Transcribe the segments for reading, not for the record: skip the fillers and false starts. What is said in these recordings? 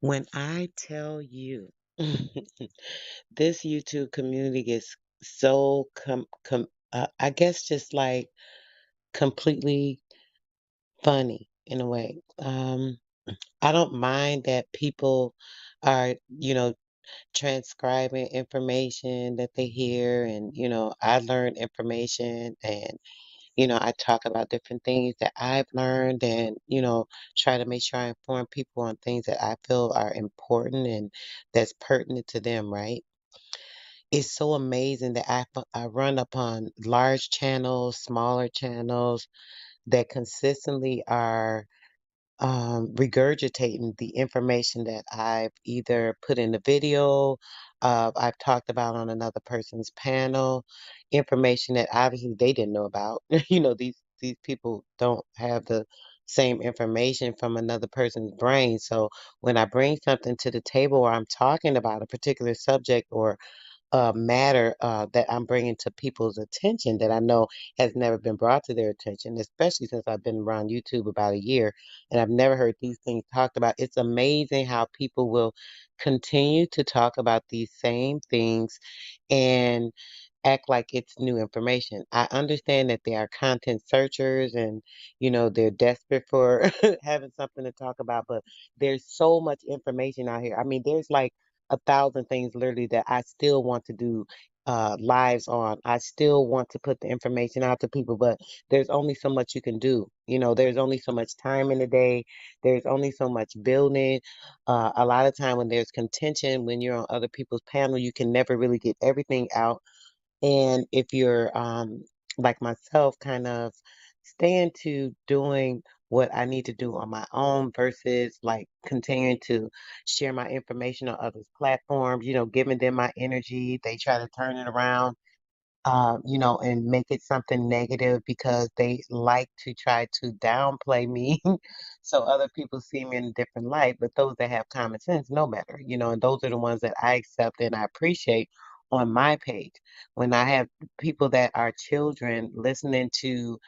When I tell you, this YouTube community is so I guess just like completely funny in a way. I don't mind that people are, transcribing information that they hear, and I learn information, and I talk about different things that I've learned, and try to make sure I inform people on things that I feel are important and that's pertinent to them, right? It's so amazing that I run upon large channels, smaller channels that consistently are regurgitating the information that I've either put in the video, I've talked about on another person's panel, information that obviously they didn't know about. These people don't have the same information from another person's brain. So when I bring something to the table or I'm talking about a particular subject or matter that I'm bringing to people's attention that I know has never been brought to their attention, especially since I've been around YouTube about a year and I've never heard these things talked about. It's amazing how people will continue to talk about these same things and act like it's new information. I understand that they are content searchers and, they're desperate for having something to talk about, but there's so much information out here. I mean, there's like a thousand things literally that I still want to do lives on. I still want to put the information out to people, but there's only so much you can do. There's only so much time in the day. There's only so much building. A lot of time when there's contention, when you're on other people's panel, you can never really get everything out. And if you're like myself, kind of staying to doing what I need to do on my own versus like continuing to share my information on others' platforms, giving them my energy. They try to turn it around and make it something negative because they like to try to downplay me so other people see me in a different light. But those that have common sense know better, and those are the ones that I accept and I appreciate on my page. When I have people that are children listening to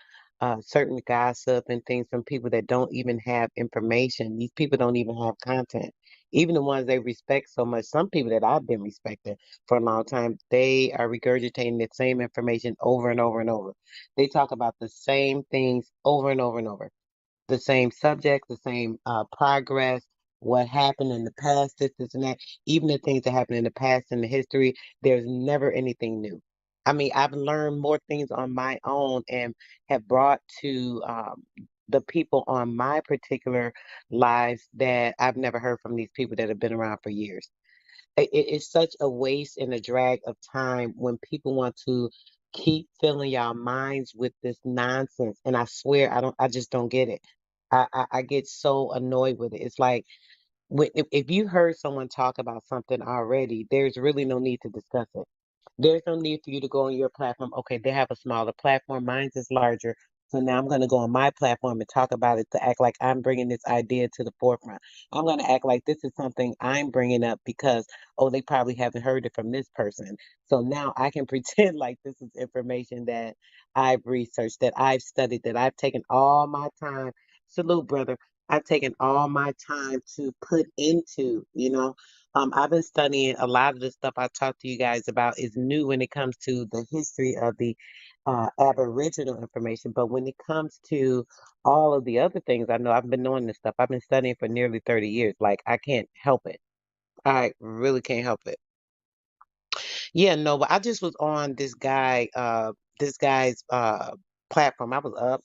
certain gossip and things from people that don't even have information, these people don't even have content. Even the ones they respect so much, some people that I've been respecting for a long time, they are regurgitating the same information over and over and over. They talk about the same things over and over and over. The same subject, the same progress, what happened in the past, this and that. Even the things that happened in the past in the history, there's never anything new. I mean, I've learned more things on my own and have brought to the people on my particular lives that I've never heard from these people that have been around for years. It's such a waste and a drag of time when people want to keep filling y'all minds with this nonsense. And I swear, I just don't get it. I get so annoyed with it. It's like if you heard someone talk about something already, there's really no need to discuss it. There's no need for you to go on your platform. Okay, they have a smaller platform. Mine's is larger. So now I'm going to go on my platform and talk about it to act like I'm bringing this idea to the forefront. I'm going to act like this is something I'm bringing up because, oh, they probably haven't heard it from this person. So now I can pretend like this is information that I've researched, that I've studied, that I've taken all my time. Salute, brother. I've taken all my time to put into, I've been studying a lot of the stuff I talked to you guys about is new when it comes to the history of the Aboriginal information. But when it comes to all of the other things, I know I've been knowing this stuff. I've been studying for nearly 30 years. Like, I can't help it. I really can't help it. Yeah, no, but I just was on this guy's platform. I was up,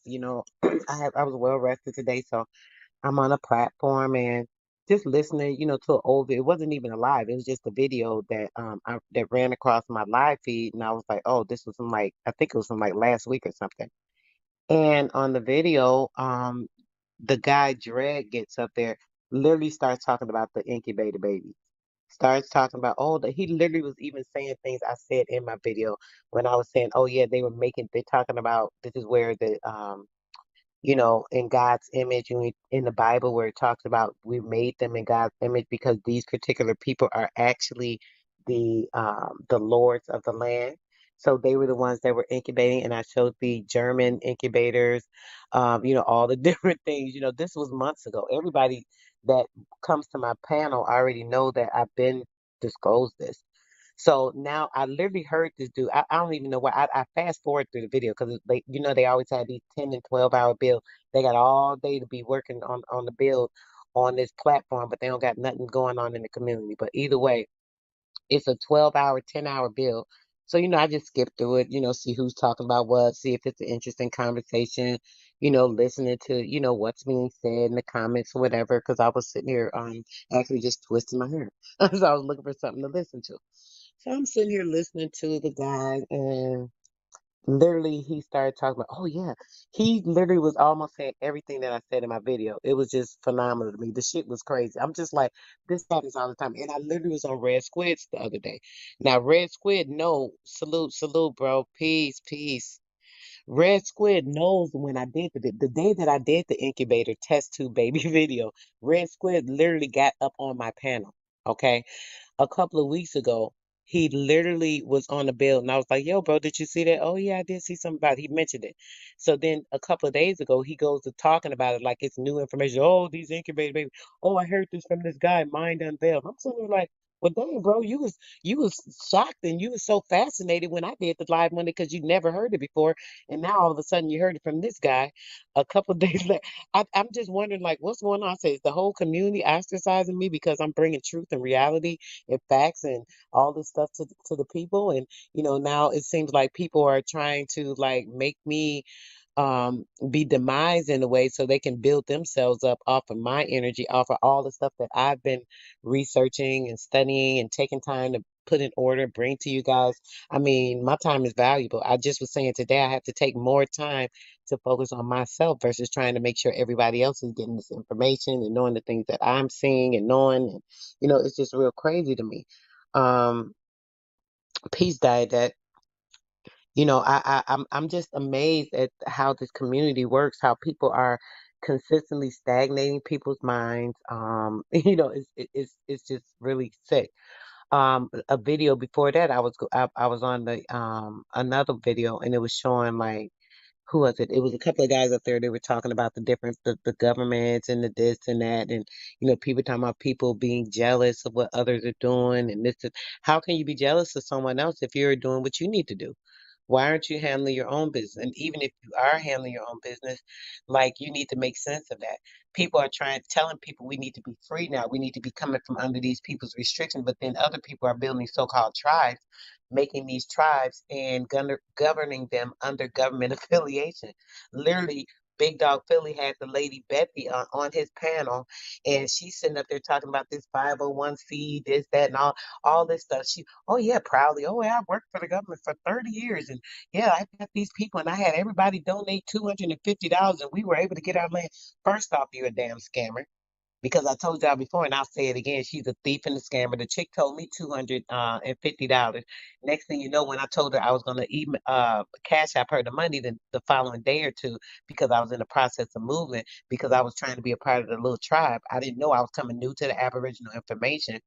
I was well rested today, so I'm on a platform and just listening, to an old video. It wasn't even a live. It was just a video that ran across my live feed, and I was like, oh, this was from like I think it was from like last week or something. And on the video, the guy Dredd gets up there, literally starts talking about the incubator baby. Starts talking about, oh, he literally was even saying things I said in my video when I was saying, oh yeah, they're talking about this is where in God's image, and in the Bible where it talks about we made them in God's image because these particular people are actually the lords of the land. So they were the ones that were incubating, and I showed the German incubators, all the different things. This was months ago. Everybody that comes to my panel already know that I've been disclosed this. So now I literally heard this dude. I don't even know why. I fast forward through the video because they always have these 10 and 12-hour builds. They got all day to be working on the build on this platform, but they don't got nothing going on in the community. But either way, it's a 12-hour, 10-hour bill. So, I just skip through it, see who's talking about what, see if it's an interesting conversation, listening to, what's being said in the comments or whatever, because I was sitting here actually just twisting my hair. So I was looking for something to listen to. So I'm sitting here listening to the guy, and literally he started talking about, oh yeah, he literally was almost saying everything that I said in my video. It was just phenomenal to me. The shit was crazy. I'm just like, this happens all the time. And I literally was on Red Squids the other day. Now Red Squid, no, salute, bro. Peace, peace. Red Squid knows when I did the day that I did the incubator test tube baby video. Red Squid literally got up on my panel. Okay, a couple of weeks ago, he literally was on the bill, and I was like, "Yo, bro, did you see that?" "Oh yeah, I did see something about it." He mentioned it. So then a couple of days ago, he goes to talking about it like it's new information. "Oh, these incubator baby. Oh, I heard this from this guy, Mind Unveiled." I'm sitting there like, "Well, dang, bro, you was shocked and you was so fascinated when I did the live Monday because you never heard it before, and now all of a sudden you heard it from this guy a couple of days later." I'm just wondering like, what's going on? I say, is the whole community ostracizing me because I'm bringing truth and reality and facts and all this stuff to the people? And now it seems like people are trying to like make me be demised in a way so they can build themselves up off of my energy, off of all the stuff that I've been researching and studying and taking time to put in order, bring to you guys. I mean, my time is valuable. I just was saying today I have to take more time to focus on myself versus trying to make sure everybody else is getting this information and knowing the things that I'm seeing and knowing. And, it's just real crazy to me. Um, Peace died that I'm just amazed at how this community works, how people are consistently stagnating people's minds. It's just really sick. A video before that, I was on the another video, and it was showing like, who was it? It was a couple of guys up there. They were talking about the difference, the governments and the this and that, and people talking about people being jealous of what others are doing, and this. How can you be jealous of someone else if you're doing what you need to do? Why aren't you handling your own business? And even if you are handling your own business, like you need to make sense of that. People are telling people we need to be free now. We need to be coming from under these people's restrictions, but then other people are building so-called tribes, making these tribes and governing them under government affiliation. Literally, Big Dog Philly had the lady Bethy on his panel, and she's sitting up there talking about this 501c, this, that, and all this stuff. Oh yeah, proudly. Oh yeah, I worked for the government for 30 years, and yeah, I got these people, and I had everybody donate $250, and we were able to get our land. First off, you're a damn scammer. Because I told y'all before, and I'll say it again, she's a thief and a scammer. The chick told me $250. Next thing you know, when I told her I was gonna even cash app her the money the following day or two, because I was in the process of moving, because I was trying to be a part of the little tribe. I didn't know I was coming new to the Aboriginal information.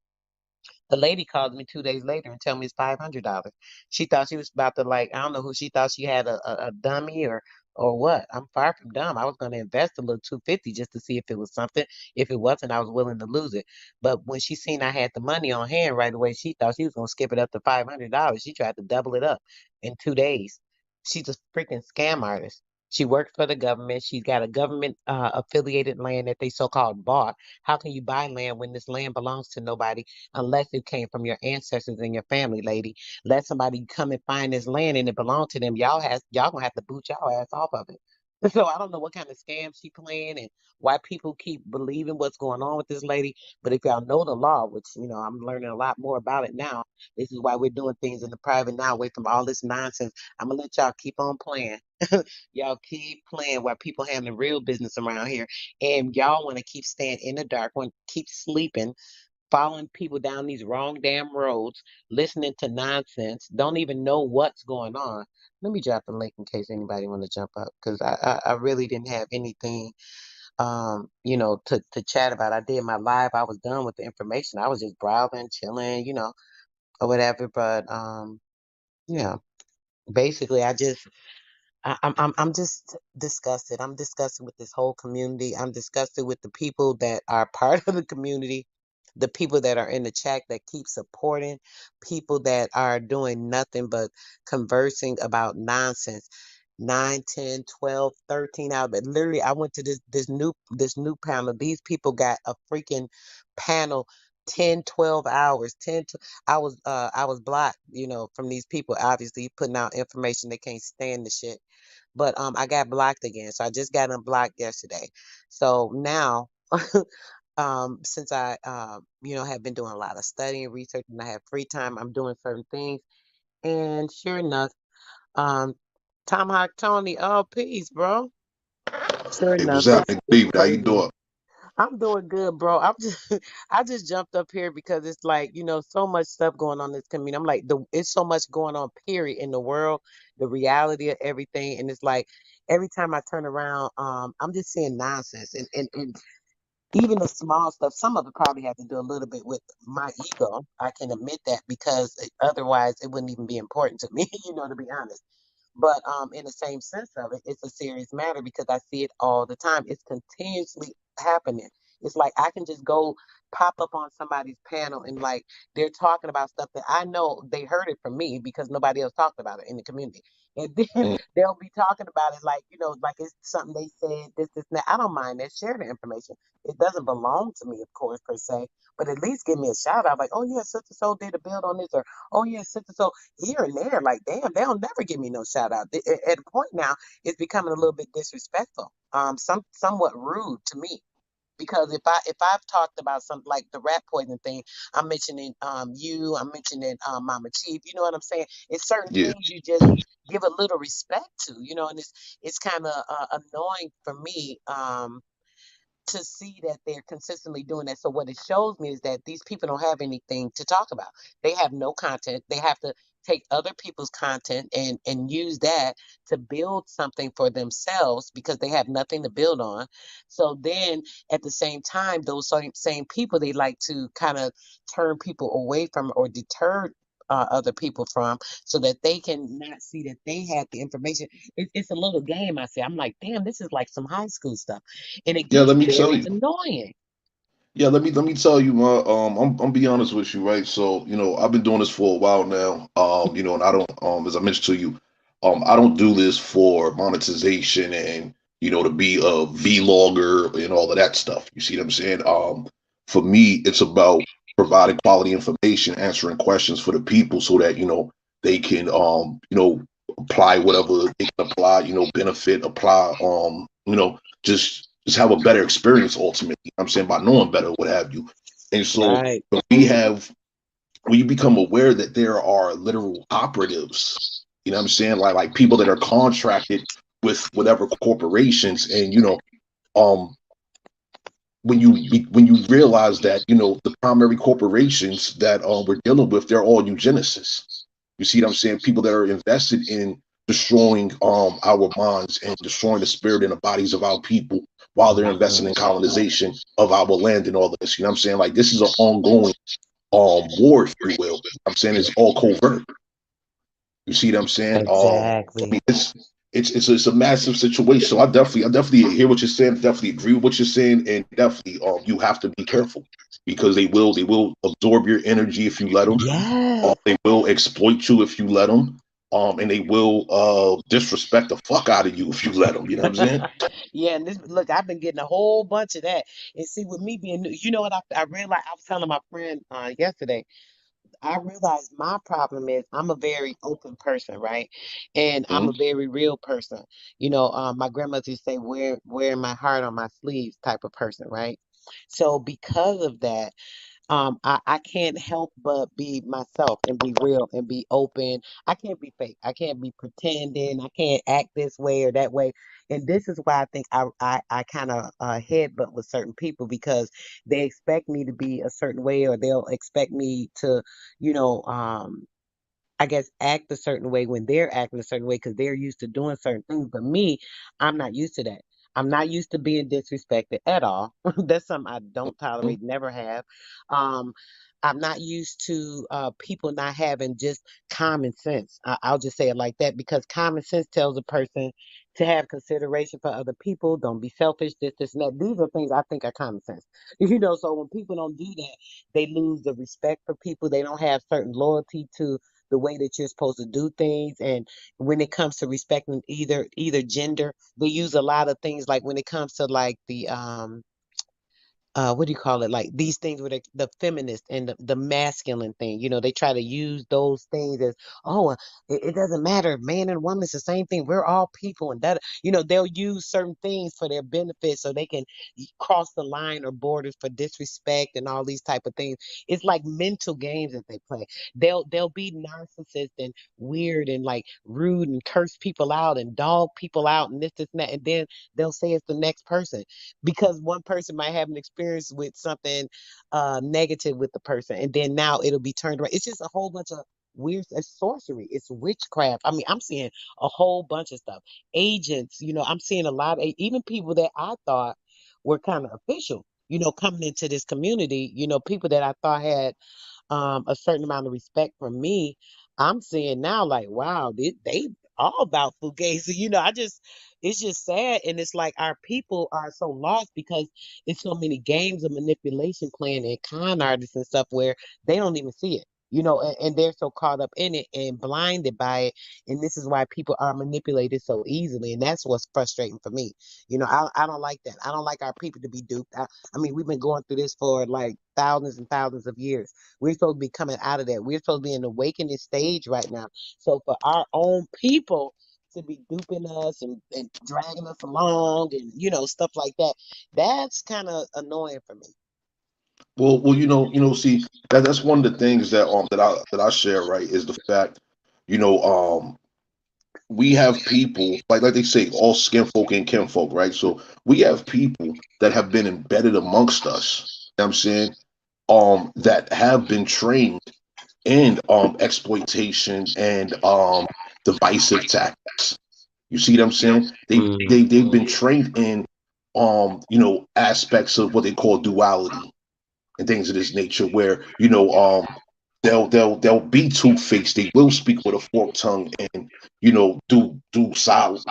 The lady called me 2 days later and tell me it's $500. She thought she was about to, like, I don't know who she thought she had, a dummy or what. I'm far from dumb. I was going to invest a little 250 just to see if it was something. If it wasn't, I was willing to lose it. But when she seen I had the money on hand right away, she thought she was going to skip it up to $500. She tried to double it up in 2 days. She's a freaking scam artist. She worked for the government. She's got a government affiliated land that they so-called bought. How can you buy land when this land belongs to nobody unless it came from your ancestors and your family, lady? Let somebody come and find this land and it belonged to them. Y'all gonna have to boot y'all ass off of it. So I don't know what kind of scam she playing and why people keep believing what's going on with this lady. But if y'all know the law, which I'm learning a lot more about it now. This is why we're doing things in the private now, away from all this nonsense. I'm gonna let y'all keep on playing. Y'all keep playing while people handling real business around here. And y'all want to keep staying in the dark, want to keep sleeping, following people down these wrong damn roads, listening to nonsense, don't even know what's going on. Let me drop the link in case anybody want to jump up, because I really didn't have anything to chat about. I did my live, I was done with the information. I was just browsing, chilling, or whatever. But yeah. basically, I'm just disgusted. I'm disgusted with this whole community. I'm disgusted with the people that are part of the community, the people that are in the chat that keep supporting, people that are doing nothing but conversing about nonsense. 9, 10, 12, 13 out. But literally, I went to this new panel. These people got a freaking panel 10, 12 hours. I was blocked, from these people obviously putting out information. They can't stand the shit. But I got blocked again. So I just got unblocked yesterday. So now since I have been doing a lot of studying, research, and I have free time, I'm doing certain things. And sure enough, um Tomahawk Tony, oh peace, bro. Sure Hey, enough, what's it's happening, it's David? How you crazy. doing? I'm doing good, bro. I'm just I just jumped up here because it's like, so much stuff going on in this community. I'm like, it's so much going on, period, in the world, the reality of everything. And it's like every time I turn around, I'm just seeing nonsense. And even the small stuff, some of it probably has to do a little bit with my ego. I can admit that because otherwise it wouldn't even be important to me, to be honest. But in the same sense of it, it's a serious matter because I see it all the time. It's continuously happening. It's like I can just go pop up on somebody's panel and like they're talking about stuff that I know they heard it from me because nobody else talked about it in the community. And then Mm. they'll be talking about it like, like it's something they said, this, and that. I don't mind that. Share the information. It doesn't belong to me, of course, per se, but at least give me a shout out like, oh, yeah, such and so did a build on this, or oh, yeah, such and so here and there. Like, damn, they'll never give me no shout out. At a point now, it's becoming a little bit disrespectful, somewhat rude to me. Because if I've talked about something like the rat poison thing, I'm mentioning you, I'm mentioning Mama Chief, you know what I'm saying? It's certain Yeah, things you just give a little respect to, and it's kind of annoying for me. To see that they're consistently doing that. So what it shows me is that these people don't have anything to talk about. They have no content. They have to take other people's content and use that to build something for themselves because they have nothing to build on. So then at the same time, those same people they like to kind of turn people away from or deter other people from so that they can not see that they have the information. It's a little game I say. I'm like, damn, this is like some high school stuff and it yeah. gets Let me tell very you. annoying. Yeah, let me tell you, my I'm be honest with you, right? So, I've been doing this for a while now. And I don't as I mentioned to you, I don't do this for monetization and to be a vlogger and all of that stuff. You see what I'm saying? For me, it's about providing quality information, answering questions for the people so that, they can apply whatever they can apply, benefit, apply, just have a better experience ultimately. I'm saying by knowing better, what have you. And so Right. when we have when you become aware that there are literal operatives, what I'm saying, like people that are contracted with whatever corporations, and um when you realize that the primary corporations that we're dealing with, they're all eugenicists. You see what I'm saying? People that are invested in destroying our minds and destroying the spirit and the bodies of our people while they're investing Mhm. in colonization of our land and all of this. You know what I'm saying? Like, this is an ongoing war, if you will. I'm saying it's all covert. You see what I'm saying? Exactly. It's a massive situation. So I definitely hear what you're saying. Definitely agree with what you're saying, and definitely you have to be careful because they will absorb your energy if you let them. Yes. They will exploit you if you let them. And they will disrespect the fuck out of you if you let them. You know what I'm saying? Yeah, and this look, I've been getting a whole bunch of that. And see, with me being new, you know what I realized I was telling my friend yesterday. I realized my problem is I'm a very open person, right? And I'm Mhm. a very real person. My grandmother used to say, wearing my heart on my sleeves type of person, right? So because of that, I can't help but be myself and be real and be open. I can't be fake. I can't be pretending. I can't act this way or that way. And this is why I think I kind of headbutt with certain people because they expect me to be a certain way or they'll expect me to, you know, um, I guess, act a certain way when they're acting a certain way because they're used to doing certain things. But me, I'm not used to that. I'm not used to being disrespected at all. That's something I don't tolerate, never have. Um, I'm not used to people not having just common sense. I'll just say it like that because common sense tells a person to have consideration for other people. Don't be selfish. This, and that. These are things I think are common sense. So when people don't do that, they lose the respect for people. They don't have certain loyalty to the way that you're supposed to do things. And when it comes to respecting either gender, they use a lot of things like when it comes to like the what do you call it? Like these things with the feminist and the masculine thing. They try to use those things as, oh, it doesn't matter. Man and woman is the same thing. We're all people. And that, they'll use certain things for their benefit so they can cross the line or borders for disrespect and all these type of things. It's like mental games that they play. They'll be narcissist and weird and like rude and curse people out and dog people out and this, and that. And then they'll say it's the next person because one person might have an experience with something negative with the person, and then now it'll be turned around. It's just a whole bunch of weird. It's sorcery. It's witchcraft. I mean, I'm seeing a whole bunch of stuff. Agents, I'm seeing a lot of even people that I thought were kind of official. Coming into this community, people that I thought had a certain amount of respect from me, I'm seeing now like, wow, they all about fugazi. It's just sad. And it's like our people are so lost because it's so many games of manipulation playing and con artists and stuff where they don't even see it. And they're so caught up in it and blinded by it. And this is why people are manipulated so easily. And that's what's frustrating for me. I don't like that. I don't like our people to be duped. I mean, we've been going through this for like thousands and thousands of years. We're supposed to be coming out of that. We're supposed to be in the awakening stage right now. So for our own people to be duping us and dragging us along and stuff like that, that's kind of annoying for me. Well, see, that's one of the things that I share, right, is the fact, you know, we have people like they say, all skin folk and kinfolk, right? So we have people that have been embedded amongst us. You know what I'm saying, that have been trained in exploitation and divisive tactics. You see what I'm saying? They've been trained in aspects of what they call duality and things of this nature, where they'll be two faced. They will speak with a forked tongue and do sideways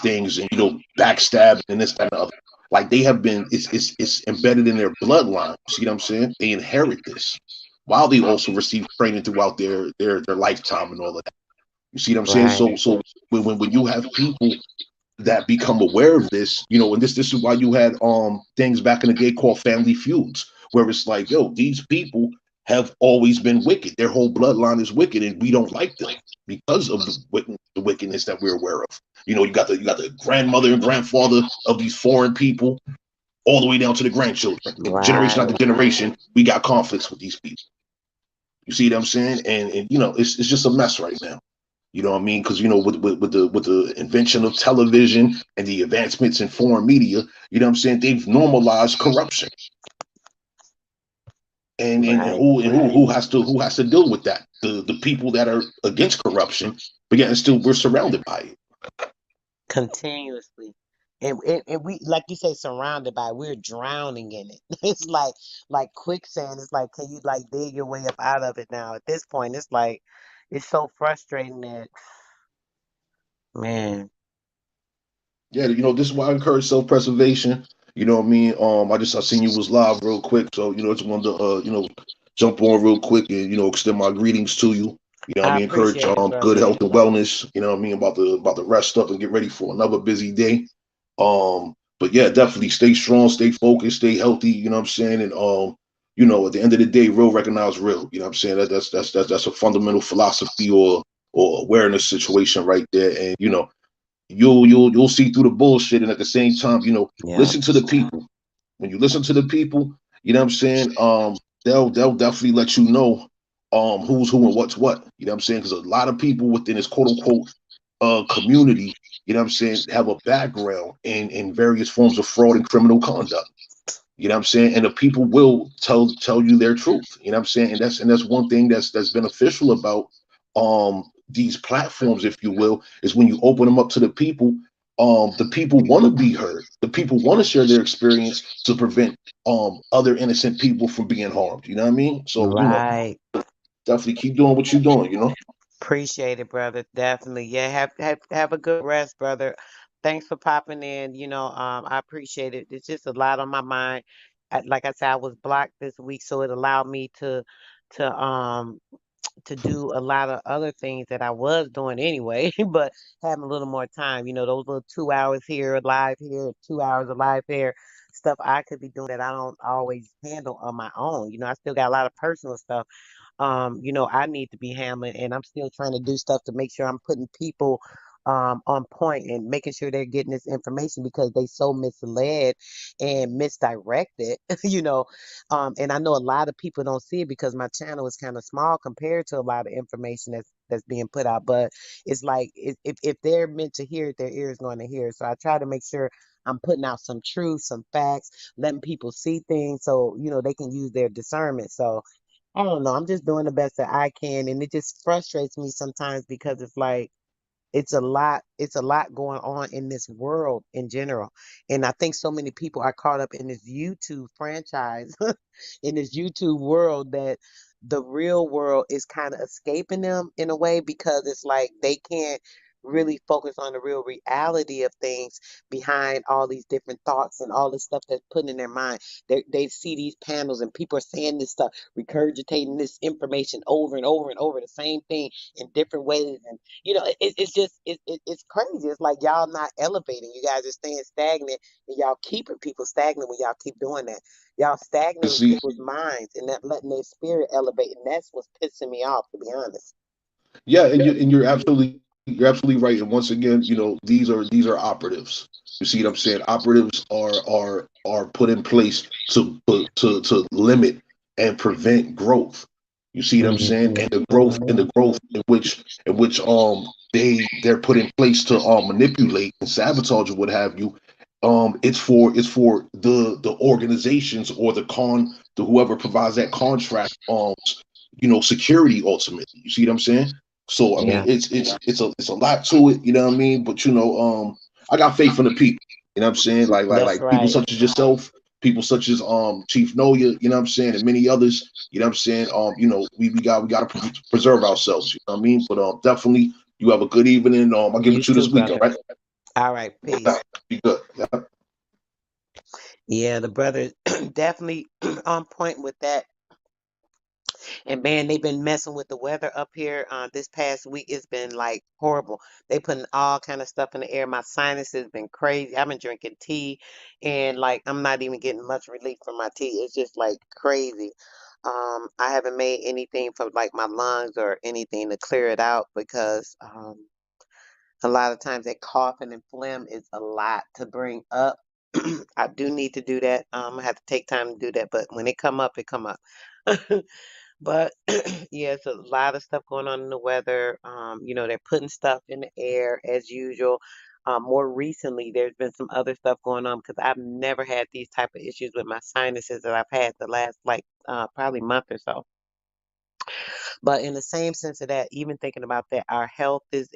things and backstab and this that and the other. Like they have been, it's embedded in their bloodline. You see what I'm saying? They inherit this while they also receive training throughout their lifetime and all of that. You see what I'm saying? Right. So when you have people that become aware of this, and this is why you had things back in the day called family feuds, where it's like, yo, these people have always been wicked. Their whole bloodline is wicked, and we don't like them because of the wickedness that we're aware of. You got the grandmother and grandfather of these foreign people, all the way down to the grandchildren. Generation after Right. generation, we got conflicts with these people. You see what I'm saying? And it's just a mess right now. You know what I mean? Because with the invention of television and the advancements in foreign media, you know what I'm saying, they've normalized corruption. And Right. who has to deal with that? The people that are against corruption, but yet and still we're surrounded by it. Continuously. And we, like you say, surrounded by, we're drowning in it. It's like quicksand. It's like, can you like dig your way up out of it now? At this point, it's like, it's so frustrating that, man. Yeah, this is why I encourage self-preservation. You know what I mean? I seen you was live real quick, so just wanted to jump on real quick and extend my greetings to you. You know what I I mean? Encourage appreciate it, good brother. health and wellness. You know what I mean? About to rest up and get ready for another busy day. But yeah, definitely stay strong, stay focused, stay healthy. You know what I'm saying? And at the end of the day, real recognize real. You know what I'm saying? That's a fundamental philosophy or awareness situation right there. And you'll see through the bullshit, and at the same time, Yeah. listen to the people. When you listen to the people, you know what I'm saying, they'll definitely let you know who's who and what's what. You know what I'm saying? Because a lot of people within this quote unquote community, you know what I'm saying, have a background in various forms of fraud and criminal conduct. You know what I'm saying? And the people will tell you their truth. You know what I'm saying? And that's one thing that's beneficial about these platforms, if you will, is when you open them up to the people want to be heard. The people want to share their experience to prevent other innocent people from being harmed. You know what I mean? So, Right. definitely keep doing what you're doing. Appreciate it, brother. Definitely. Yeah, have a good rest, brother. Thanks for popping in. I appreciate it. It's just a lot on my mind. Like I said, I was blocked this week, so it allowed me to to do a lot of other things that I was doing anyway, but having a little more time. Those little 2 hours here, live here, 2 hours of live here, stuff I could be doing that I don't always handle on my own. I still got a lot of personal stuff I need to be handling, and I'm still trying to do stuff to make sure I'm putting people on point and making sure they're getting this information because they so misled and misdirected, and I know a lot of people don't see it because my channel is kind of small compared to a lot of information that's being put out. But it's like if they're meant to hear it, their ear is going to hear it. So I try to make sure I'm putting out some truth, some facts, letting people see things so they can use their discernment. So I don't know. I'm just doing the best that I can, and it just frustrates me sometimes because it's like it's a lot going on in this world in general. And I think so many people are caught up in this YouTube franchise, in this YouTube world that the real world is kind of escaping them in a way because it's like they can't really focus on the real reality of things behind all these different thoughts and all this stuff that's put in their mind. They see these panels and people are saying this stuff, regurgitating this information over and over and over, the same thing in different ways. And it's just it's crazy. It's like y'all not elevating. You guys are staying stagnant, and y'all keeping people stagnant when y'all keep doing that. Y'all stagnating See, people's minds and not letting their spirit elevate, and that's what's pissing me off, to be honest. yeah, and you're absolutely right. And once again, these are operatives. You see what I'm saying? Operatives are put in place to limit and prevent growth. You see what I'm saying? Mhm. And the growth and Mhm. the growth in which they're put in place to manipulate and sabotage or what have you. It's for the organizations or the whoever provides that contract security ultimately. You see what I'm saying? So I mean, Yeah, it's a lot to it. You know what I mean? But I got faith in the people. You know what I'm saying? Like like that's like people right. such as yourself, people such as Chief Noya. You know what I'm saying? And many others. You know what I'm saying? We got to preserve ourselves. You know what I mean? But definitely, you have a good evening. I'll get You with you too, this weekend, brother. right? All right, Yeah, peace. be good. Yeah. Yeah, the brother definitely on point with that. And man, they've been messing with the weather up here. This past week it's been like horrible. They putting all kind of stuff in the air. My sinuses been crazy. I've been drinking tea, and like I'm not even getting much relief from my tea. It's just like crazy. I haven't made anything for like my lungs or anything to clear it out because a lot of times that coughing and phlegm is a lot to bring up. I do need to do that. I have to take time to do that, but when it come up, it come up. But yeah, it's a lot of stuff going on in the weather. They're putting stuff in the air as usual. More recently, there's been some other stuff going on because I've never had these type of issues with my sinuses that I've had the last like probably month or so. But in the same sense of that, even thinking about that, our health is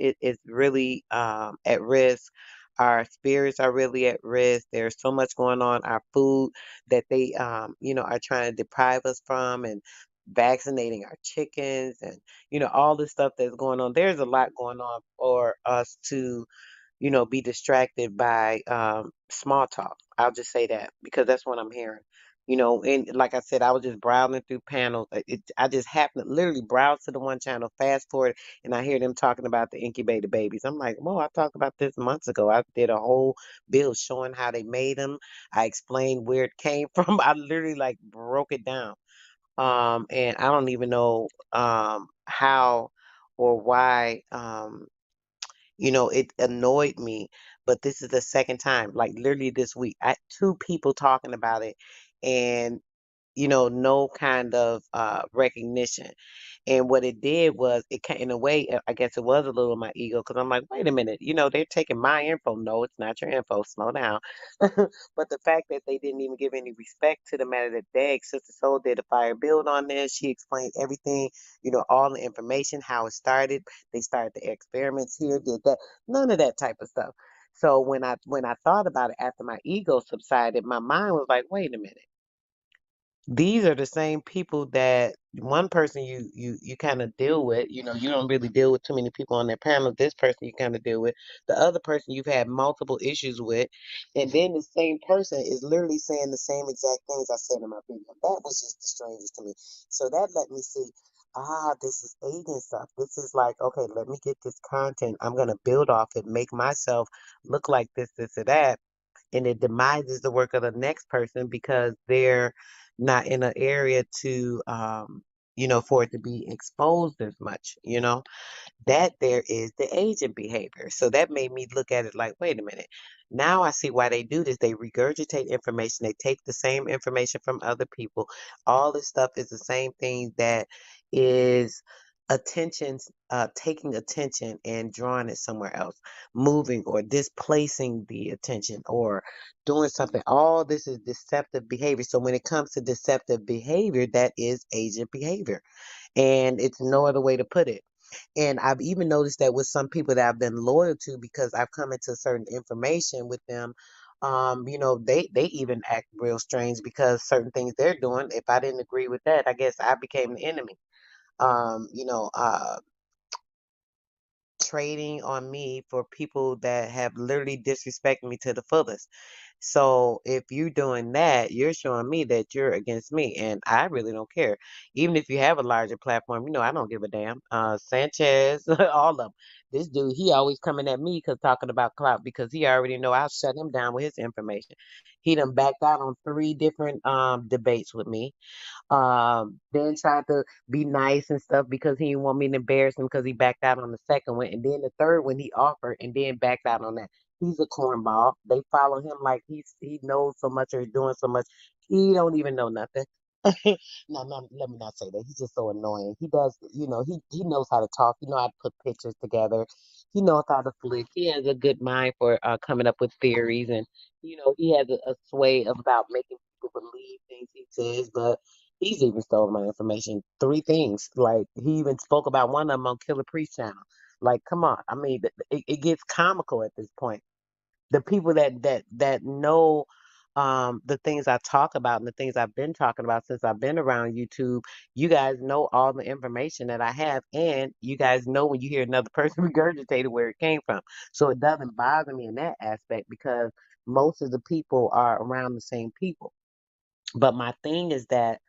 really at risk. Our spirits are really at risk. There's so much going on. Our food that they, are trying to deprive us from, and vaccinating our chickens, and all the stuff that's going on. There's a lot going on for us to be distracted by small talk. I'll just say that because that's what I'm hearing. And like I said, I was just browsing through panels. I just happened to literally browse to the one channel, fast forward, and I hear them talking about the incubator babies. I'm like, whoa, I talked about this months ago. I did a whole bill showing how they made them. I explained where it came from. I literally like broke it down. And I don't even know how or why it annoyed me, but this is the second time, like literally this week. I two people talking about it and no kind of recognition. And what it did was it came in a way, I guess it was a little of my ego because I'm like, wait a minute, they're taking my info. No, it's not your info. Slow down. But the fact that they didn't even give any respect to the matter that Sister Soul did a fire build on this. She explained everything, all the information, how it started. They started the experiments here, did that, none of that type of stuff. So when I thought about it after my ego subsided, my mind was like, wait a minute. these are the same people that one person you kind of deal with. You don't really deal with too many people on that panel. This person you kind of deal with. The other person you've had multiple issues with, and then the same person is literally saying the same exact things I said in my video. That was just the strangest to me. So that let me see. This is agent stuff. This is like, okay, let me get this content. I'm gonna build off it, make myself look like this, or that, and it demises the work of the next person because they're not in an area to for it to be exposed as much, that there is the agent behavior. So that made me look at it like, wait a minute. Now I see why they do this. They regurgitate information. They take the same information from other people. All this stuff is the same thing that is attention, taking attention and drawing it somewhere else, moving or displacing the attention or doing something. All this is deceptive behavior. So when it comes to deceptive behavior, that is agent behavior. And it's no other way to put it. And I've even noticed that with some people that I've been loyal to because I've come into certain information with them, they even act real strange because certain things they're doing, if I didn't agree with that, I guess I became the enemy. Um, you know, uh, Trading on me for people that have literally disrespected me to the fullest. So if you're doing that, you're showing me that you're against me, and I really don't care. Even if you have a larger platform, I don't give a damn. Sanchez, all of them. This dude, he always coming at me because talking about clout because he already know I'll shut him down with his information. He done backed out on 3 different debates with me. Then tried to be nice and stuff because he didn't want me to embarrass him because he backed out on the second one. And then the third one he offered and then backed out on that. He's a cornball. They follow him like he knows so much or he's doing so much. He don't even know nothing. No, let me not say that. He's just so annoying. He does, he knows how to talk. He knows how to put pictures together. He knows how to flick. He has a good mind for coming up with theories, and he has a sway about making people believe things he says. But he's even stole my information. 3 things. Like he even spoke about one of them on Killer Priest channel. Like, come on. I mean, it gets comical at this point. The people that know the things I talk about and the things I've been talking about since I've been around YouTube, you guys know all the information that I have, and you guys know when you hear another person regurgitated where it came from. So it doesn't bother me in that aspect because most of the people are around the same people. But my thing is that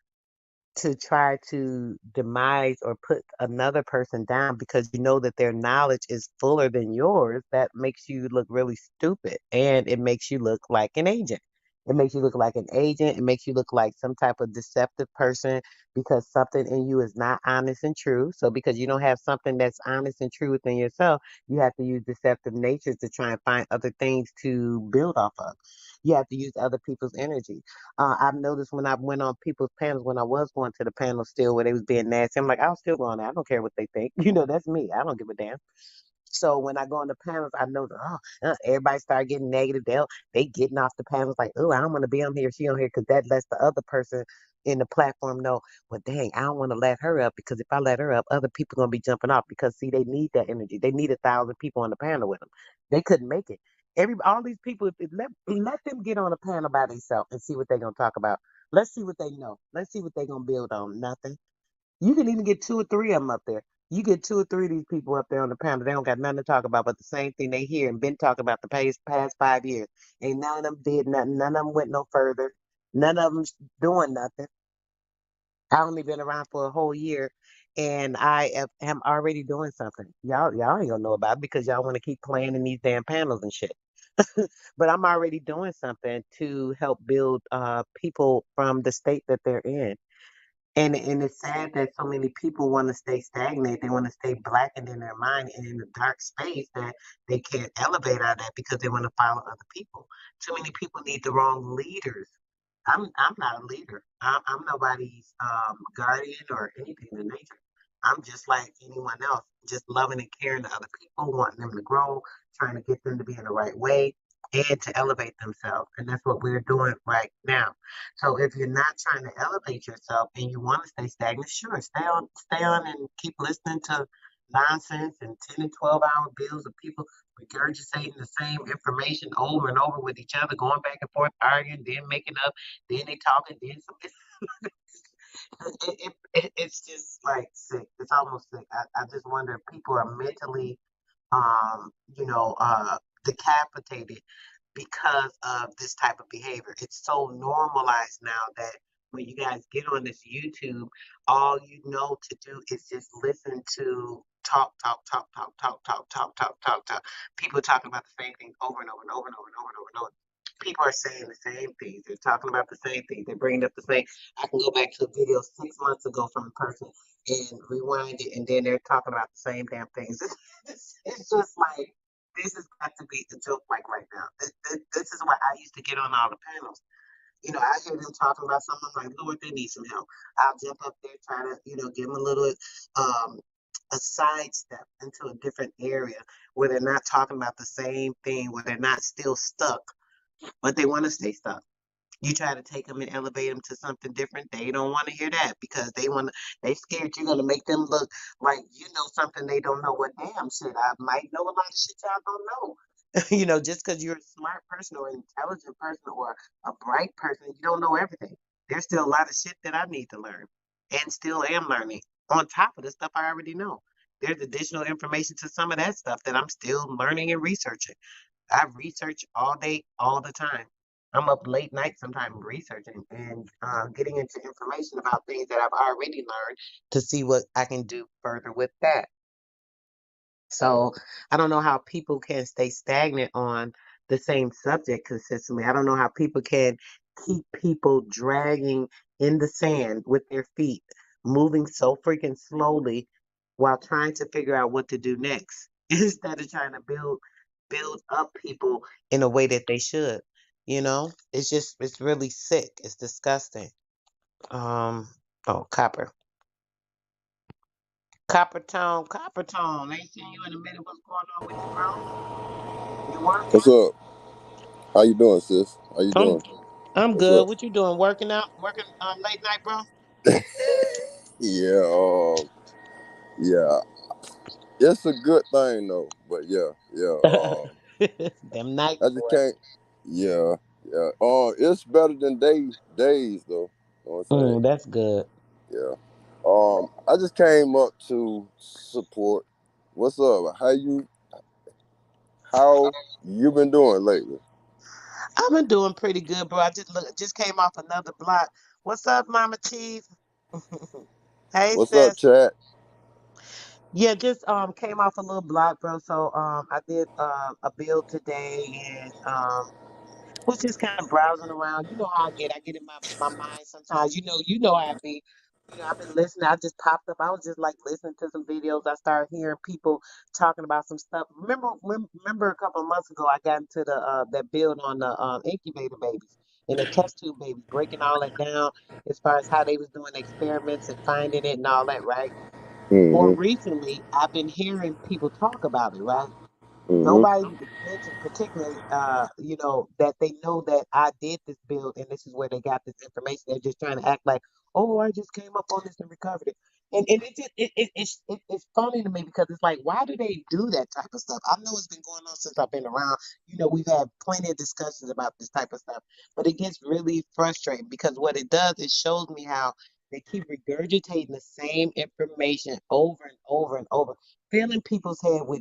to try to demise or put another person down because you know that their knowledge is fuller than yours, that makes you look really stupid and it makes you look like an agent. It makes you look like an agent. It makes you look like some type of deceptive person because something in you is not honest and true. So because you don't have something that's honest and true within yourself, you have to use deceptive natures to try and find other things to build off of. You have to use other people's energy. I've noticed when I went on people's panels, when I was going to the panel still where they was being nasty, I'm like, I'll still go on there. I don't care what they think. That's me. I don't give a damn. So when I go on the panels, I know that everybody start getting negative. They getting off the panels like, oh, I don't want to be on here. She on here because that lets the other person in the platform know. Well, dang, I don't want to let her up because if I let her up, other people gonna be jumping off because see, they need that energy. They need 1,000 people on the panel with them. They couldn't make it. All these people, if let them get on a panel by themselves and see what they're gonna talk about. Let's see what they know. Let's see what they're gonna build on. Nothing. You can even get 2 or 3 of them up there. You get 2 or 3 of these people up there on the panel. They don't got nothing to talk about but the same thing they hear and been talking about the past 5 years. Ain't none of them did nothing. None of them went no further. None of them doing nothing. I only been around for a whole year, and am already doing something. Y'all ain't gonna know about it because y'all want to keep playing in these damn panels and shit. But I'm already doing something to help build people from the state that they're in. And it's sad that so many people want to stay stagnant. They want to stay blackened in their mind and in a dark space that they can't elevate out of that because they want to follow other people. Too many people need the wrong leaders. I'm not a leader. I'm nobody's guardian or anything in nature. I'm just like anyone else, just loving and caring to other people, wanting them to grow, trying to get them to be in the right way and to elevate themselves. And that's what we're doing right now. So if you're not trying to elevate yourself and you want to stay stagnant, sure, stay on and keep listening to nonsense and 10 and 12-hour bills of people regurgitating the same information over and over with each other, going back and forth, arguing, then making up, then they talking, then some. It's just like sick. It's almost sick. I just wonder if people are mentally, you know, decapitated because of this type of behavior. It's so normalized now that when you guys get on this YouTube, all you know to do is just listen to talk, talk, talk, talk, talk, talk, talk, talk, talk, talk. People talking about the same thing over and over and over and over and over and over and over. People are saying the same things. They're talking about the same things. They're bringing up the same. I can go back to a video 6 months ago from a person and rewind it, and then they're talking about the same damn things. It's just like this has got to be the joke like right now. This is why I used to get on all the panels. You know, I hear them talking about something I'm like, Lord, they need some help. I'll jump up there, try to, give them a little um a sidestep into a different area where they're not talking about the same thing, where they're not still stuck, but they want to stay stuck. You try to take them and elevate them to something different, they don't want to hear that because they scared you're gonna make them look like you know something they don't know. What damn shit, I might know a lot of shit y'all don't know. Just because you're a smart person or an intelligent person or a bright person, you don't know everything. There's still a lot of shit that I need to learn and still am learning on top of the stuff I already know. There's additional information to some of that stuff that I'm still learning and researching. I research all day, all the time. I'm up late night sometimes researching and getting into information about things that I've already learned to see what I can do further with that. So I don't know how people can stay stagnant on the same subject consistently. I don't know how people can keep people dragging in the sand with their feet, moving so freaking slowly while trying to figure out what to do next instead of trying to build up people in a way that they should. It's really sick. It's disgusting. Um, oh, copper tone. Ain't seen you in a minute. What's going on with you, bro? You What's working? up? How you doing, sis? How you I'm doing? I'm What's good. up? What you doing? Working out? Working late night, bro? Yeah, yeah. It's a good thing though, but yeah. Them nights, I just boy. can't. Yeah, yeah. It's better than days though. You know what I'm saying? That's good. Yeah. I just came up to support. What's up? How you been doing lately? I've been doing pretty good, bro. Just came off another block. What's up, Mama Chief? Hey, What's up, sis. chat? Yeah, just came off a little block, bro. So I did a build today and was just kind of browsing around. You know how I get. I get in my mind sometimes. You know how I be. I've been listening. I just popped up. I was just like listening to some videos. I started hearing people talking about some stuff. Remember a couple of months ago, I got into the that build on the incubator babies and the test tube babies, breaking all that down as far as how they was doing experiments and finding it and all that, right? More Mm-hmm. recently, I've been hearing people talk about it, right? Mm-hmm. Nobody mentioned particularly, that they know that I did this build and this is where they got this information. They're just trying to act like, oh, I just came up on this and recovered it. And it's funny to me because it's like, why do they do that type of stuff? I know it's been going on since I've been around. We've had plenty of discussions about this type of stuff, but it gets really frustrating because what it does, it shows me how they keep regurgitating the same information over and over and over, filling people's head with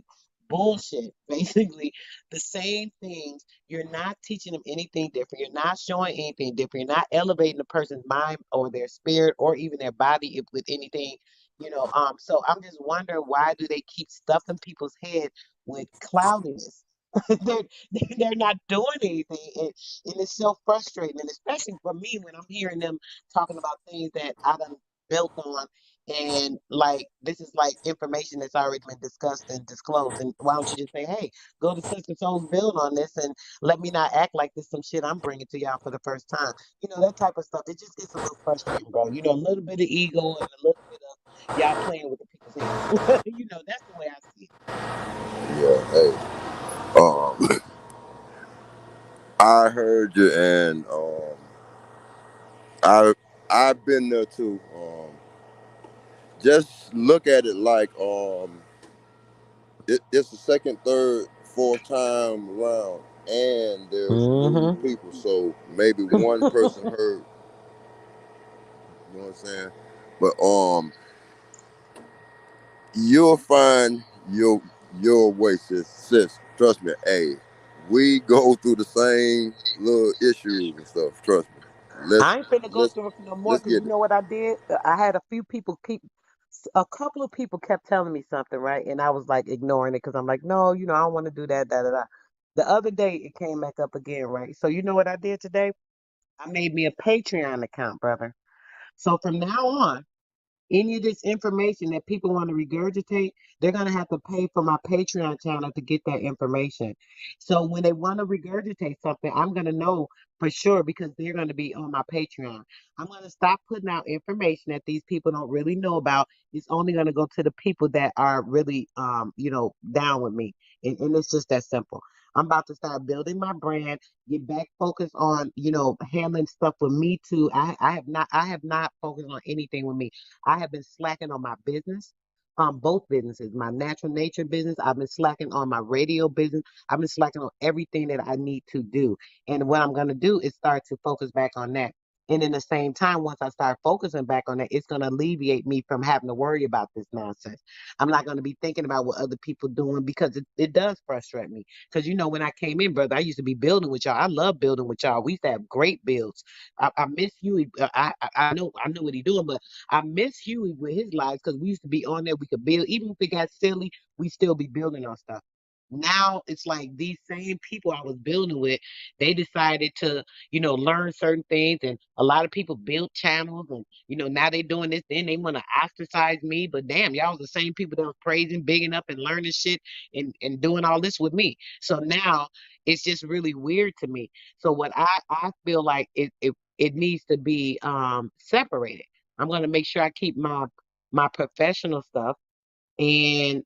bullshit. Basically, the same things. You're not teaching them anything different. You're not showing anything different. You're not elevating the person's mind or their spirit or even their body with anything. So I'm just wondering why do they keep stuffing people's head with cloudiness? they're, they're not doing anything, and it's so frustrating, and especially for me when I'm hearing them talking about things that I done built on and like this is like information that's already been discussed and disclosed. And why don't you just say, "Hey, go to such and so's build on this, and let me not act like this some shit I'm bringing to y'all for the first time." That type of stuff. It just gets a little frustrating, bro. A little bit of ego and a little bit of y'all playing with the people's heads. That's the way I see it. Yeah. Hey. I heard you, and I I've been there too. Just look at it like it's the second, third, fourth time around, and there's new Mm-hmm. people. So maybe one person heard. You know what I'm saying? But you'll find your way, sis. Trust me. Hey, we go through the same little issues and stuff. Trust me. Let's I ain't finna go let's through it no more let's because get you it. know what I did? I had a few people a couple of people kept telling me something, right? And I was like ignoring it because I'm like, no, I don't want to do that, da da da. The other day it came back up again, right? So you know what I did today? I made me a Patreon account, brother. So from now on, any of this information that people want to regurgitate, they're going to have to pay for my Patreon channel to get that information. So when they want to regurgitate something, I'm going to know for sure because they're going to be on my Patreon. I'm going to stop putting out information that these people don't really know about. It's only going to go to the people that are really, down with me. And it's just that simple. I'm about to start building my brand, get back focused on, handling stuff with me too. I have not focused on anything with me. I have been slacking on my business, both businesses, my natural nature business. I've been slacking on my radio business. I've been slacking on everything that I need to do. And what I'm going to do is start to focus back on that. And in the same time, once I start focusing back on that, it's going to alleviate me from having to worry about this nonsense. I'm not going to be thinking about what other people doing because it does frustrate me. Because when I came in, brother, I used to be building with y'all. I love building with y'all. We used to have great builds. I miss you. I know what he's doing, but I miss Huey with his lives because we used to be on there. We could build, even if it got silly, we still be building our stuff. Now it's like these same people I was building with, they decided to, learn certain things. And a lot of people built channels and, now they doing this, then they want to ostracize me. But damn, y'all was the same people that was praising, bigging up and learning shit and doing all this with me. So now it's just really weird to me. So what I feel like it needs to be separated. I'm gonna make sure I keep my professional stuff and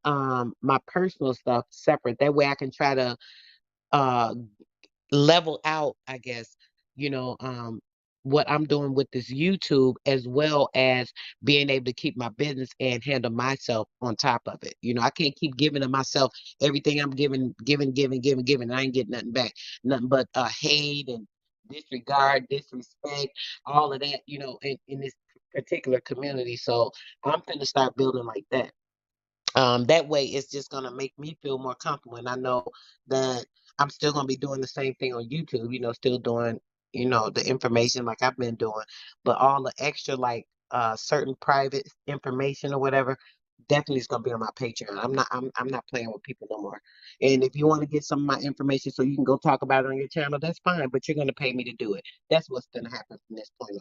my personal stuff separate. That way I can try to uh level out, I guess, you know, um, what I'm doing with this YouTube, as well as being able to keep my business and handle myself on top of it. I can't keep giving to myself everything I'm giving. I ain't getting nothing back, nothing but hate and disregard, disrespect, all of that, in this particular community. So I'm gonna start building like that. That way it's just gonna make me feel more comfortable, and I know that I'm still gonna be doing the same thing on YouTube, still doing, the information like I've been doing, but all the extra like certain private information or whatever definitely is gonna be on my Patreon. I'm not playing with people no more. And if you want to get some of my information so you can go talk about it on your channel, that's fine, but you're gonna pay me to do it. That's what's gonna happen from this point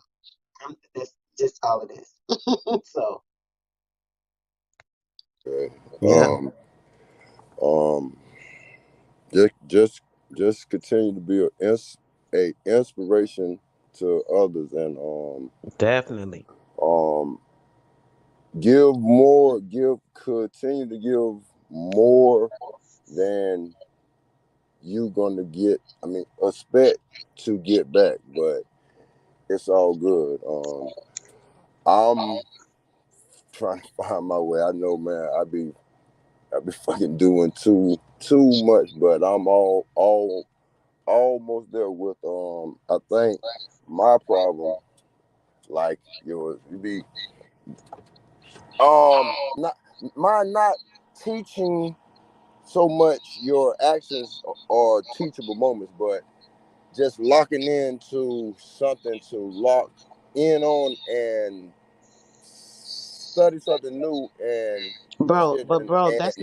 on. That's just all it is. So Okay. yeah, Um, just just just continue to be a inspiration to others, and definitely. um give more, continue to give more than you gonna get. I mean, expect to get back, but it's all good. I'm trying to find my way. I know, man. I be fucking doing too much, but I'm all almost there with I think my problem, like yours, you be not mine not teaching so much your actions are teachable moments, but just locking into something to lock in on and study something new and Bro, shit but bro, and that's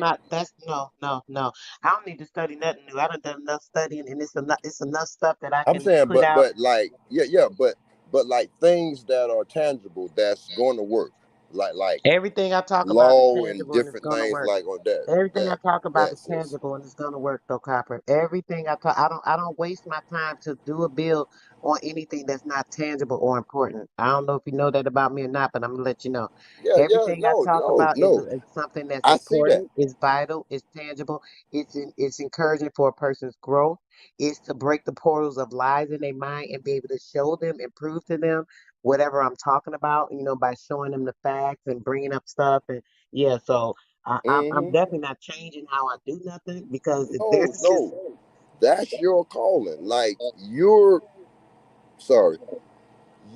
no, no, no. I don't need to study nothing new. I done enough studying and it's enough stuff that I I'm can saying put out. but like yeah but like things that are tangible that's going to work like Everything I talk about is law and tangible and it's different gonna things work. like on that Everything I that talk about is that's just tangible and it's gonna work though, Copper. Everything I don't waste my time to do a build on anything that's not tangible or important. I don't know if you know that about me or not, but I'm gonna let you know. yeah Everything I no talk no about is, no is something that's I see that important, is vital, is tangible, it's encouraging for a person's growth, it's to break the portals of lies in their mind and be able to show them and prove to them whatever I'm talking about, by showing them the facts and bringing up stuff and yeah, so I'm hmm definitely not changing how I do nothing because there's just no that's your calling like you're sorry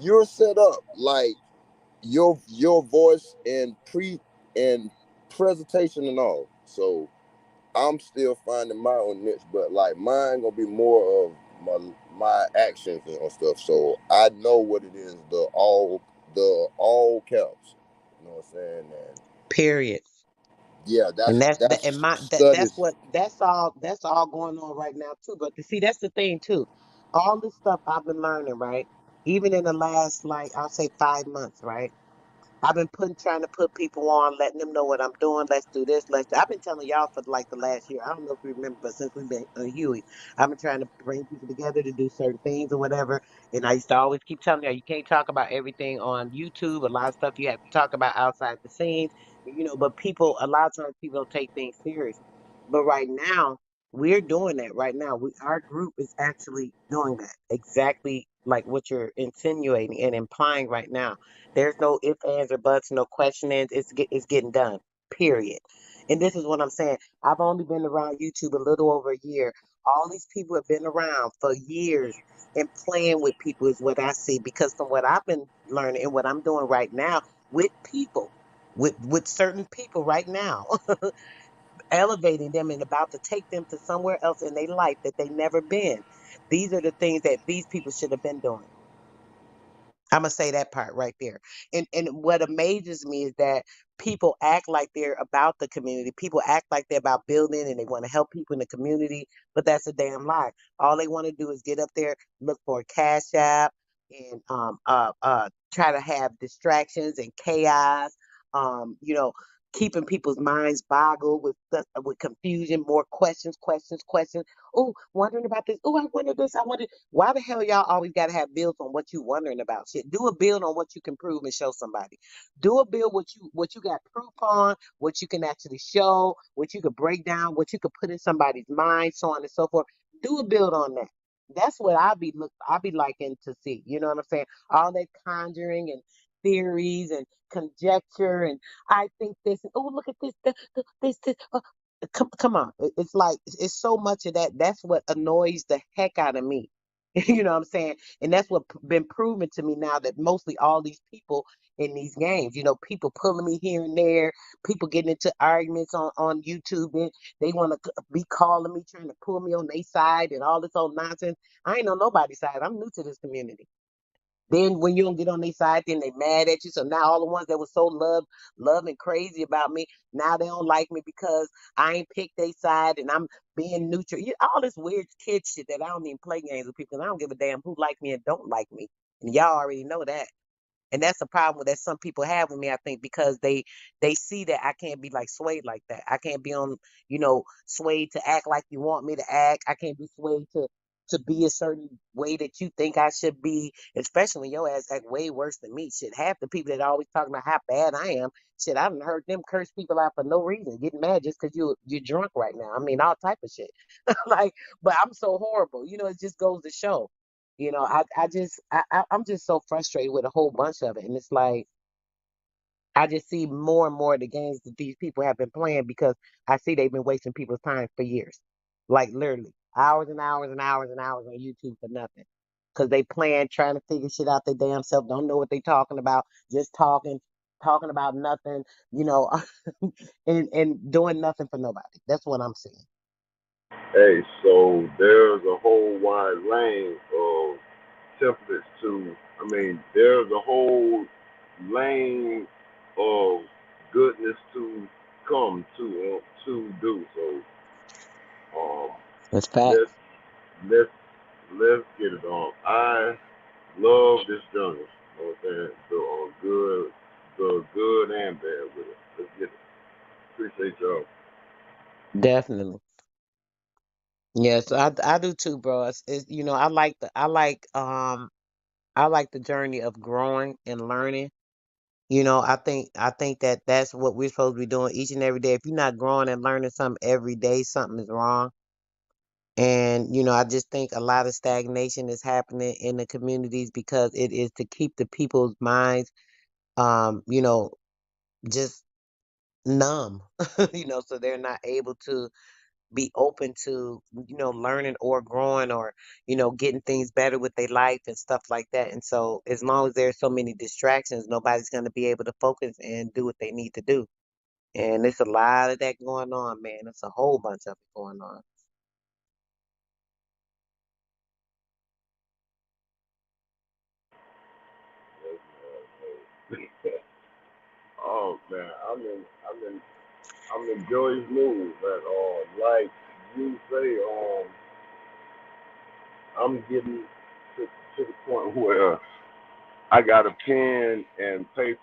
you're set up like your voice and presentation and all. So I'm still finding my own niche, but like mine gonna be more of my actions and stuff. So I know what it is. The all caps. You know what I'm saying? And Period. yeah, And that's that and that's my that's studies. what that's all going on right now too. But you see, that's the thing too. All this stuff I've been learning, right? Even in the last like I'll say 5 months, right? I've been trying to put people on, letting them know what I'm doing. Let's do this. I've been telling y'all for like the last year. I don't know if you remember, but since we've been Huey, I've been trying to bring people together to do certain things or whatever. And I used to always keep telling you, you can't talk about everything on YouTube. A lot of stuff you have to talk about outside the scenes, but people, a lot of times people don't take things serious. But right now, we're doing that right now. Our group is actually doing that exactly like what you're insinuating and implying right now. There's no ifs, ands, or buts, no questionings. It's getting done. Period. And this is what I'm saying. I've only been around YouTube a little over a year. All these people have been around for years and playing with people is what I see. Because from what I've been learning and what I'm doing right now with people, with certain people right now, elevating them and about to take them to somewhere else in their life that they never been. These are the things that these people should have been doing. I'm gonna say that part right there. And what amazes me is that people act like they're about the community. People act like they're about building and they want to help people in the community, but that's a damn lie. All they want to do is get up there, look for a cash app, and try to have distractions and chaos. Keeping people's minds boggled with confusion, more questions, questions, questions. Oh, wondering about this. Oh, I wonder this. I wonder. Why the hell y'all always got to have bills on what you wondering about? Shit, do a build on what you can prove and show somebody. Do a build what you got proof on, what you can actually show, what you could break down, what you could put in somebody's mind, so on and so forth. Do a build on that. That's what I be liking to see. You know what I'm saying? All that conjuring and theories and conjecture and I think this. And, oh, look at this. This. Come on. It's like it's so much of that. That's what annoys the heck out of me. You know what I'm saying? And that's what been proven to me now that mostly all these people in these games, people pulling me here and there, people getting into arguments on YouTube, and they want to be calling me, trying to pull me on their side and all this old nonsense. I ain't on nobody's side. I'm new to this community. Then when you don't get on their side, then they mad at you. So now all the ones that were so love and crazy about me, now they don't like me because I ain't picked their side and I'm being neutral. All this weird kid shit that I don't even play games with people. And I don't give a damn who like me and don't like me. And y'all already know that. And that's the problem that some people have with me, I think, because they see that I can't be like swayed like that. I can't be on, swayed to act like you want me to act. I can't be swayed to be a certain way that you think I should be, especially when your ass act way worse than me. Shit, half the people that always talking about how bad I am, shit, I haven't heard them curse people out for no reason, getting mad just because you're drunk right now. I mean, all type of shit. Like, but I'm so horrible. It just goes to show. I'm just so frustrated with a whole bunch of it. And it's like, I just see more and more of the games that these people have been playing because I see they've been wasting people's time for years. Like literally hours and hours and hours and hours on YouTube for nothing. Because they playing, trying to figure shit out their damn self, don't know what they talking about, just talking about nothing, you know, and doing nothing for nobody. That's what I'm seeing. Hey, so there's a whole wide range of templates to, I mean, there's a whole lane of goodness to come to do. So, um, That's let's facts. let's let's get it on. I love this journey. You know what I'm saying? The good and bad with it. Let's get it. Appreciate y'all. Definitely. Yes, I do too, bro. I like the journey of growing and learning. I think that that's what we're supposed to be doing each and every day. If you're not growing and learning something every day, something is wrong. And I just think a lot of stagnation is happening in the communities because it is to keep the people's minds, um, you know, just numb, so they're not able to be open to, learning or growing or, getting things better with their life and stuff like that. And so as long as there's so many distractions, nobody's going to be able to focus and do what they need to do. And there's a lot of that going on, man. It's a whole bunch of it going on. Oh man, I'm in joyous mood, but like you say, I'm getting to the point where I got a pen and paper,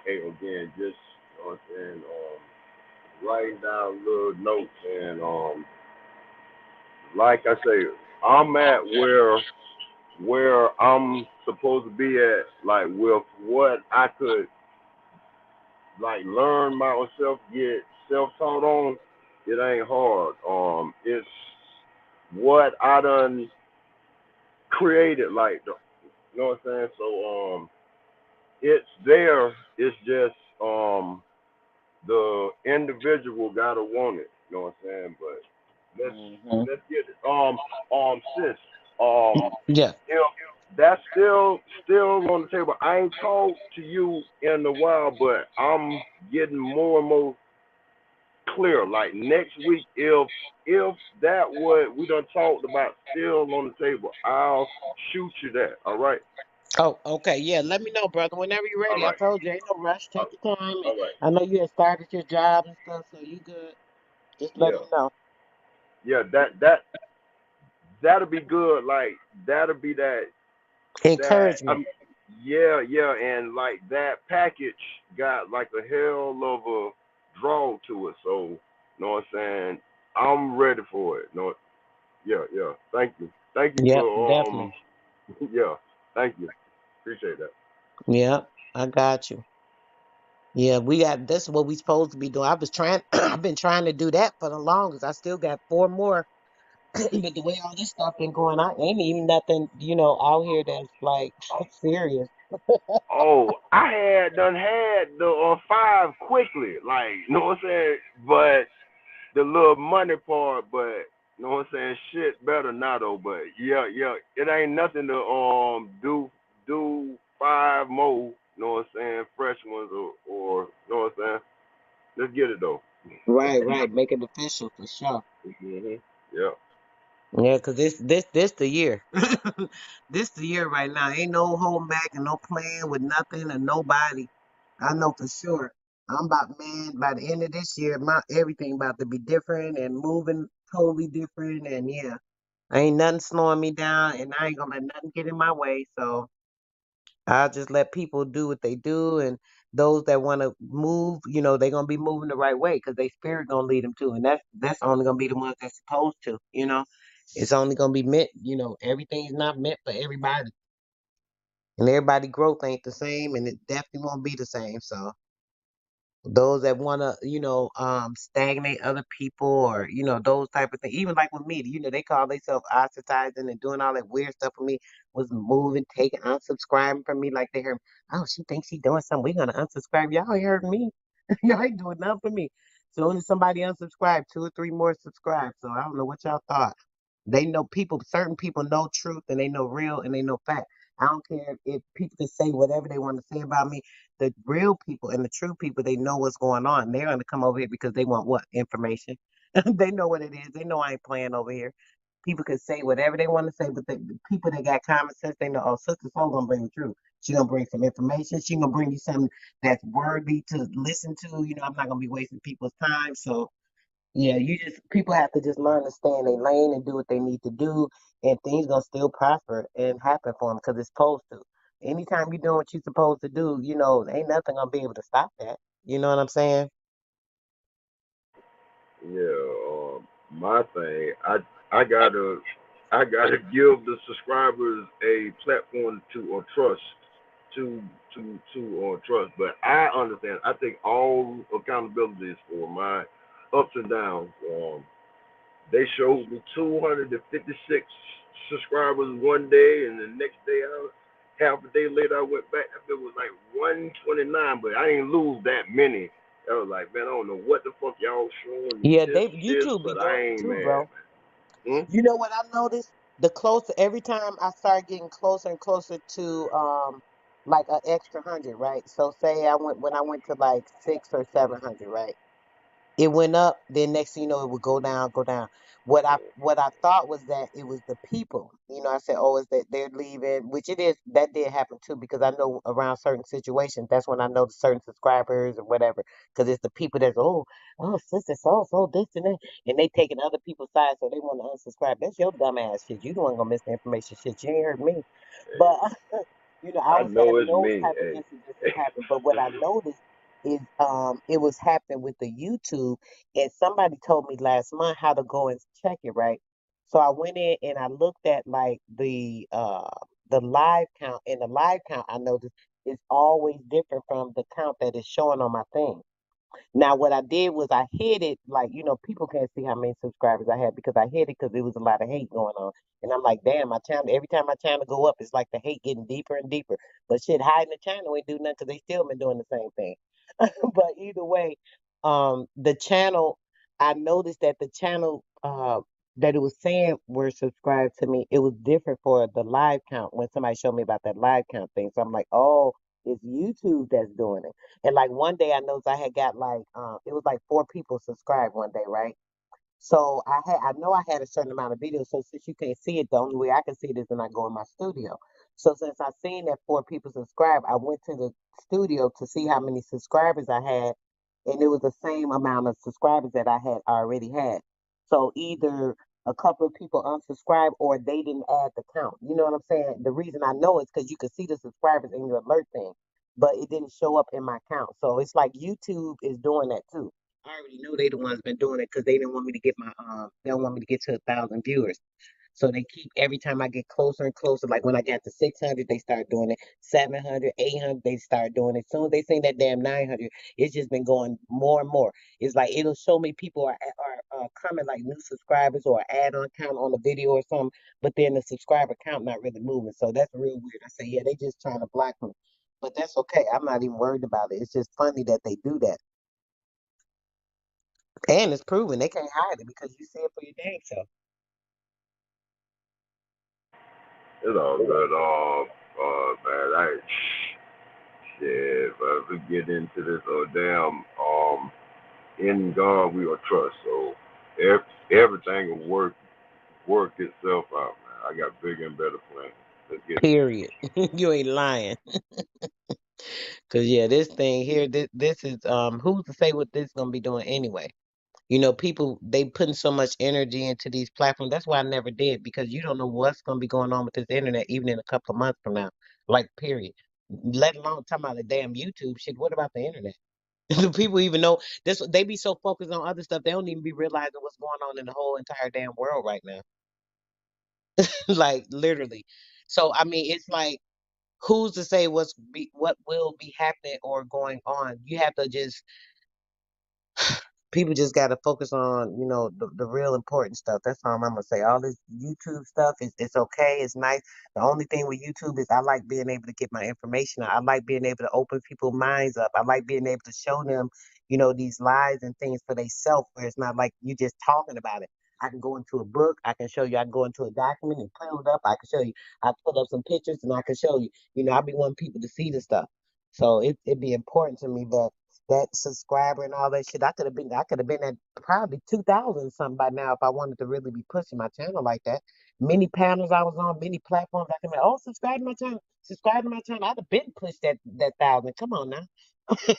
again, just you know what I'm saying, writing down little notes and like I say, I'm at where I'm supposed to be at, like with what I could like learn myself, get self taught on. It ain't hard. It's what I done created, like you know what I'm saying. So it's there. It's just the individual gotta want it. You know what I'm saying? But let's Hmm. let's get it. Sis. Um, Yeah. you know, that's still on the table. I ain't talked to you in a while, but I'm getting more and more clear. Like next week, if that what we done talked about still on the table, I'll shoot you that. All right, Oh, okay. Yeah. Let me know, brother. Whenever you're all ready. I right, told you, ain't no rush. all Take your time. And all right. I know you had started your job and stuff, so you good. Just let Yeah, me know. yeah. That'll be good. Like that'll be that. Encouragement. Yeah, yeah, and like that package got like a hell of a draw to it. So, you know what I'm saying? I'm ready for it. No, yeah, yeah. Thank you Yep, for definitely. yeah. Thank you. Appreciate that. Yep, I got you. Yeah, we got this is what we supposed to be doing. I was trying I've been trying to do that for the longest. I still got four more. But the way all this stuff been going, I ain't even nothing, out here that's like serious. Oh, I had the five quickly, like you know what I'm saying. But the little money part, but you know what I'm saying. Shit, better not though. But yeah, yeah, it ain't nothing to do five more. You know what I'm saying. Fresh ones or you know what I'm saying. Let's get it though. Right, right. Make it official for sure. Yeah. Yeah, cause this the year. This the year right now. Ain't no holding back and no playing with nothing and nobody. I know for sure. I'm about, man, by the end of this year, my everything about to be different and moving totally different. And yeah, ain't nothing slowing me down, and I ain't gonna let nothing get in my way. So I'll just let people do what they do, and those that want to move, they're gonna be moving the right way because they spirit gonna lead them to, and that's only gonna be the ones that's supposed to. It's only gonna be meant, everything's not meant for everybody, and everybody growth ain't the same, and it definitely won't be the same. So those that want to stagnate other people or those type of things, even like with me, they call themselves ostracizing and doing all that weird stuff for me, was moving, taking, unsubscribing from me, like they heard, oh, she thinks she doing something, we're gonna unsubscribe. Y'all ain't heard me. Y'all ain't doing nothing for me. Soon as somebody unsubscribe, two or three more subscribe. So I don't know what y'all thought. They know people, certain people know truth and they know real and they know fact. I don't care if people can say whatever they want to say about me. The real people and the true people, they know what's going on. They're going to come over here because they want what? Information. They know what it is. They know I ain't playing over here. People can say whatever they want to say, but the people that got common sense, they know, oh, Sister Soul going to bring the truth. She going to bring some information. She going to bring you something that's worthy to listen to. I'm not going to be wasting people's time. So, yeah, people have to just learn to stay in their lane and do what they need to do, and things gonna still prosper and happen for them because it's supposed to. Anytime you're doing what you're supposed to do, ain't nothing gonna be able to stop that. You know what I'm saying? Yeah. My thing, I gotta give the subscribers a platform to or trust to or trust. But I understand. I take all accountability for my ups and downs. They showed me 256 subscribers one day, and the next day, half a day later, I went back. It was like 129, but I didn't lose that many. I was like, man, I don't know what the fuck y'all showing me Yeah, this, they this, YouTube be but I doing it ain't too, mad, bro. man. You know what I noticed? The closer every time I start getting closer and closer to like an extra 100, right? So say I went when I went to like 600 or 700, right? It went up, then next thing you know, it would go down, go down. What I thought was that it was the people. I said, oh, is that they're leaving, which it is. That did happen too, because I know around certain situations, that's when I know the certain subscribers or whatever, because it's the people that's oh, sister, so this and that, and they taking other people's side, so they want to unsubscribe. That's your dumb ass shit. You the one gonna miss the information, shit. You ain't heard me, but I I was know having it's those me. type of incidences happen. But what I noticed is it was happening with the YouTube, and somebody told me last month how to go and check it, right? So I went in and I looked at like the live count, and the live count I noticed is always different from the count that is showing on my thing. Now, what I did was I hid it, like, people can't see how many subscribers I had because I hid it because there was a lot of hate going on. And I'm like, damn, my channel, every time my channel go up, it's like the hate getting deeper and deeper. But shit, hiding the channel ain't do nothing because they still been doing the same thing. But either way, the channel, I noticed that the channel, that it was saying were subscribed to me, it was different for the live count when somebody showed me about that live count thing. So I'm like, oh, it's YouTube that's doing it. And like one day I noticed I had got like it was like 4 people subscribed one day, right? So I know I had a certain amount of videos. So since you can't see it, the only way I can see it is when I go in my studio. So since I seen that 4 people subscribed, I went to the studio to see how many subscribers I had, and it was the same amount of subscribers that I had already had. So either a couple of people unsubscribed or they didn't add the count. You know what I'm saying? The reason I know is because you can see the subscribers in your alert thing, but it didn't show up in my count. So it's like YouTube is doing that too. I already know they the ones been doing it because they didn't want me to get they don't want me to get to 1,000 viewers. So they keep every time I get closer and closer. Like when I got to 600, they start doing it. 700, 800, they start doing it. As soon as they say that damn 900, it's just been going more and more. It's like it'll show me people are coming like new subscribers or add-on count on a video or something, but then the subscriber count not really moving. So that's real weird. I say, yeah, they just trying to block me. But that's okay. I'm not even worried about it. It's just funny that they do that. And it's proven they can't hide it because you see it for your dang self. It's all good. Man, shit, but we get into this damn in God we will trust. So everything will work itself out, man. I got bigger and better plans. Let's get it. Period. You ain't lying. Cause yeah, this thing here, this is who's to say what this gonna be doing anyway? People they putting so much energy into these platforms. That's why I never did because you don't know what's gonna be going on with this internet even in a couple of months from now. Like period. Let alone talking about the damn YouTube shit. What about the internet? Do people even know this? They be so focused on other stuff, they don't even be realizing what's going on in the whole entire damn world right now. Like literally. So I mean, it's like who's to say what will be happening or going on? You have to just people just got to focus on the real important stuff. That's all I'm gonna say. All this YouTube stuff is it's okay, it's nice. The only thing with YouTube is I like being able to get my information out. I like being able to open people's minds up. I like being able to show them these lies and things for themselves, where it's not like you just talking about it. I can go into a book, I can show you, I can go into a document and pull it up, I can show you, I put up some pictures and I can show you. I be wanting people to see the stuff. So it'd be important to me, but that subscriber and all that shit. I could have been at probably 2,000 something by now if I wanted to really be pushing my channel like that. Many panels I was on, many platforms I can be, oh, subscribe to my channel, subscribe to my channel. I'd have been pushed that 1,000. Come on now.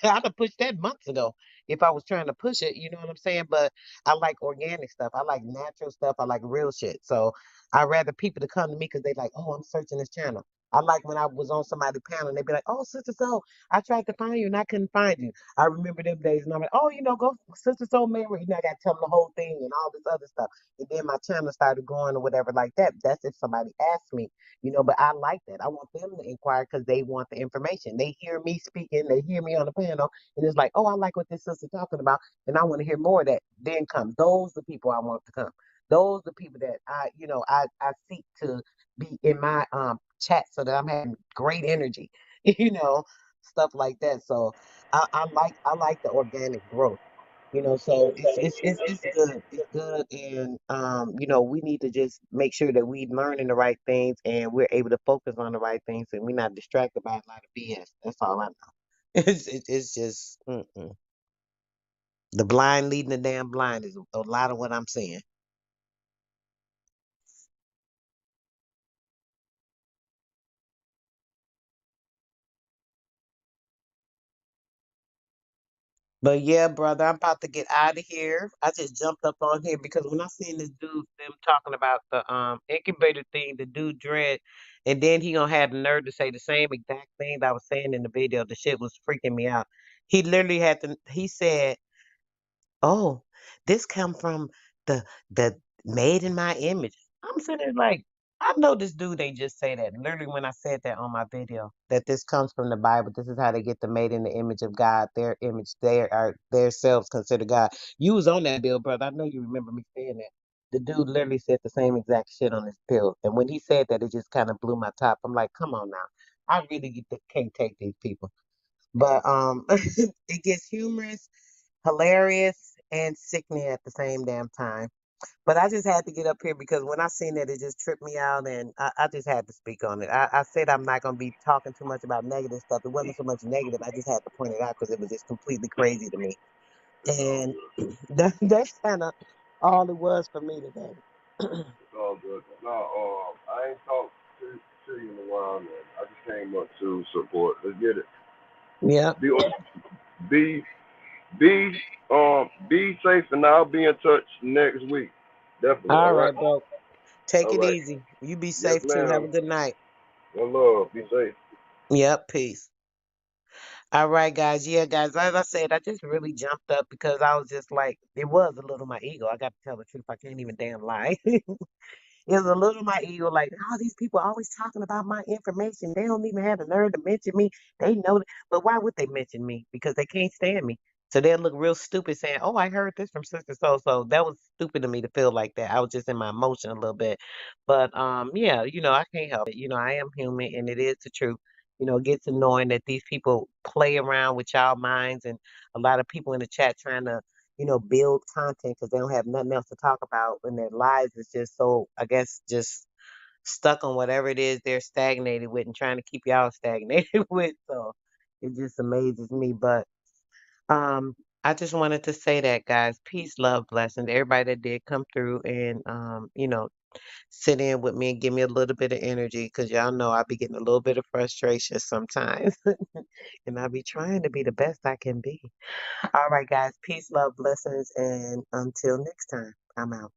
I'd have pushed that months ago if I was trying to push it, you know what I'm saying? But I like organic stuff. I like natural stuff. I like real shit. So I'd rather people to come to me because they like, oh, I'm searching this channel. I like when I was on somebody's panel and they'd be like, oh, sister, so I tried to find you and I couldn't find you. I remember them days, and I'm like, oh, go sister so married. I got to tell them the whole thing and all this other stuff. And then my channel started going or whatever like that. That's if somebody asked me, But I like that. I want them to inquire because they want the information. They hear me speaking, they hear me on the panel, and it's like, oh, I like what this sister talking about, and I want to hear more of that. Then come those the people I want to come. Those the people that I seek to be in my chat so that I'm having great energy, you know, stuff like that. So. I like the organic growth. So it's good. It's good, and we need to just make sure that we learning the right things and we're able to focus on the right things and we're not distracted by a lot of BS. That's all I know. It's just the blind leading the damn blind is a lot of what I'm saying. But yeah, brother, I'm about to get out of here. I just jumped up on here because when I seen this dude, them talking about the incubator thing, the dude dread, and then he gonna have the nerve to say the same exact thing that I was saying in the video. The shit was freaking me out. He literally had to. He said, "Oh, this come from the made in my image." I'm sitting there like, I know this dude ain't just say that. Literally, when I said that on my video, that this comes from the Bible. This is how they get the made in the image of God. Their image, they are their selves consider God. You was on that bill, brother. I know you remember me saying that. The dude literally said the same exact shit on his bill, and when he said that, it just kind of blew my top. I'm like, come on now, I really can't take these people. But it gets humorous, hilarious, and sickening at the same damn time. But I just had to get up here because when I seen that, it just tripped me out, and I just had to speak on it. I said I'm not gonna be talking too much about negative stuff. It wasn't so much negative. I just had to point it out because it was just completely crazy to me, It's all and good. that's kind of all it was for me today. It's all good. No, I ain't talked to you in a while, man. I just came up to support. Let's get it. Yep. Be be be safe, and I'll be in touch next week. Definitely. All All right. right, bro. Take All it right. easy. You be Yes, safe too. Have ma'am. a good night. One love. Be safe. Yep. Peace. All right, guys. Yeah, guys. As I said, I just really jumped up because I was just like, it was a little my ego. I got to tell the truth. I can't even damn lie. It was a little my ego, like, oh, these people are always talking about my information. They don't even have the nerve to mention me. They know, but why would they mention me? Because they can't stand me. So they'll look real stupid saying, oh, I heard this from sister so. So that was stupid of me to feel like that. I was just in my emotion a little bit. But yeah, I can't help it. I am human and it is the truth. It gets annoying that these people play around with y'all minds and a lot of people in the chat trying to build content because they don't have nothing else to talk about, and their lives is just so, I guess, just stuck on whatever it is they're stagnated with and trying to keep y'all stagnated with. So it just amazes me. But um, I just wanted to say that, guys. Peace, love, blessings. Everybody that did come through and sit in with me and give me a little bit of energy because y'all know I be getting a little bit of frustration sometimes. And I be trying to be the best I can be. All right, guys. Peace, love, blessings, and until next time, I'm out.